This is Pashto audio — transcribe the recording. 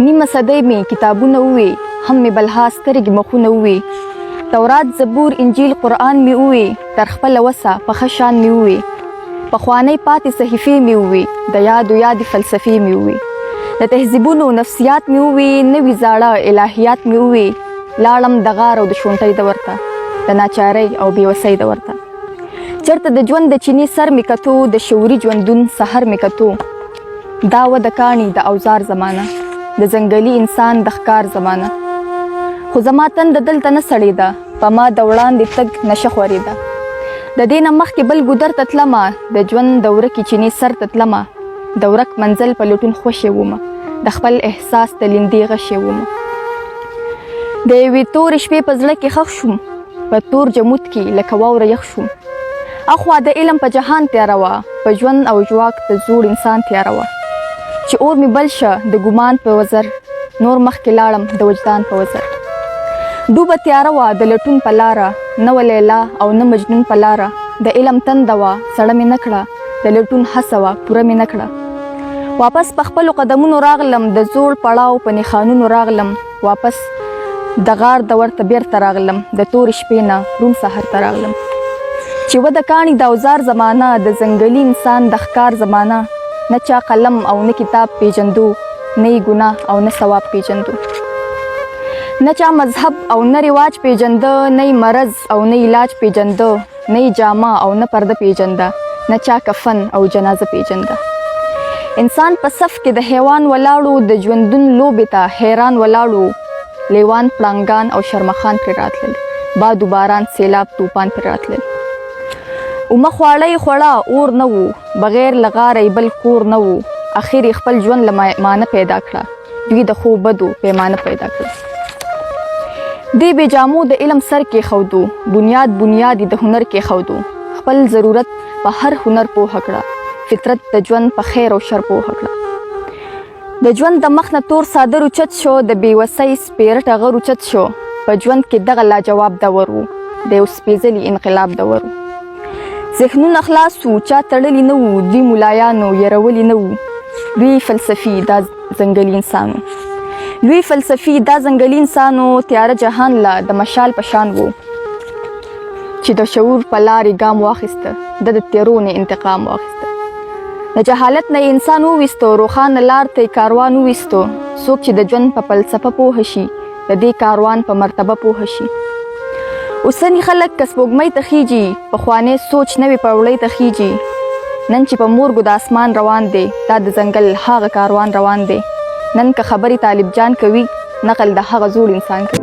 نیمه صدۍ مې کتابونه ووې، هم مې بلها سترګې مخونه ووې. تورات، زبور، انجیل، قرآن مې ووې، تر خپله وسه په ښه شان مې ووې. پخوانۍ پاتې صحیفې مې ووې، د یادې فلسفې مې ووې. د تهذیبونو نفسیات مې ووې، نوي زاړه الهیات مې ووې. لاړم د غار او د شونټۍ دور ته، د ناچارۍ او بېوسۍ دور ته. چېرته د ژوند د چینې سر مې کتو، د شعوري ژوندون سحر مې کتو. دا وه د کاڼي د اوزار زمانه، د ځنګلي انسان د ښکار زمانه. خو زما تنده دلته نه سړېده، په ما د وړاندې تګ نشه خورېده. د دې نه مخکې بل ګودر ته تلمه، د ژوند د ورکې چینې سر ته تلمه. د ورک منزل په لټون خوشې ومه، د خپل احساس د لیندې غشې ومه. د یوې تورې شپې په زړه کې ښخ شوم، په تور جمود کې لکه واوره یخ شوم. اخوا د علم په جهان تیاره وه، په ژوند او ژواک د زوړ انسان تیاره وه. چې اور مې بل شه د ګمان په وزر، نور مخکې لاړم د وجدان په وزر. ډوبه تیاره وه د لټون په لاره، نه وه لیلا او نه مجنون په لاره. د علم تنده وه سړه مې نه کړه، د لټون هڅه وه پوره مې نه کړه. واپس په خپلو قدمونو راغلم، د زوړ پړاو په نښانونو راغلم. واپس د غار دور ته بیرته راغلم، د تورې شپې نه روڼ سحر ته راغلم. چې و د کاڼي د اوزار زمانه، د ځنګلي انسان د ښکار زمانه. نه چا قلم او نه کتاب پیژندو، نه یې ګناه او نه ثواب پیژندو. نه چا مذهب او نه رواج پیژنده، نه یې مرض او نه علاج پیژنده. نه یې جامه او نه پرده پیژنده، نه چا کفن او جنازه پیژنده. انسان په صف کې د حیوان ولاړو، د ژوندون لوبې ته حیران ولاړو. لیوان، پړانګان او شرمخان پرې راتلل، باد و باران، سیلاب، طوفان پرې راتلل. اومه خواړه یې خوړه اور نه و، بغیر له غاره یې بل کور نه و. اخر یې خپل ژوند له معنه پیدا کړه، دوی د ښو بدو پیمانه پیدا کړه. دې بې جامو د علم سر کېښودو، بنیاد یې د هنر کېښودو. خپل ضرورت په هر هنر پوهه کړه، فطرت د ژوند په خیر او شر پوهه کړه. د ژوند د مخ نه تور څادر اوچت شو، د بېوسۍ سپېره ټغر اوچت شو. په ژوند کې دغه لاجواب دور و، د یو سپېڅلي انقلاب دور و. ذهنونه خلاص وو، چا تړلي نه وو، دوی ملایانو یرولي نه وو. لوی فلسفي دا ځنګلي انسانو، تیاره جهان له د مشال په شان وو. چې د شعور په لارې ګام واخیسته، د تیرو نه انتقام واخیسته. د جهالت نه انسان وویستو، روښانه لار ته کاروان وویستو. څوک چې د ژوند په فلسفه پوه شي، د دې کاروان په مرتبه پوه شي. اوسني خلک که سپوږمۍ ته خیږي، پخوانی سوچ نوې پړوړۍ ته خیږي. نن چې په مورګو د اسمان روان دی، دا د ځنګل هغه کاروان روان دی. نن که خبرې طالب جان کوي، نقل د هغه زوړ انسان کوي.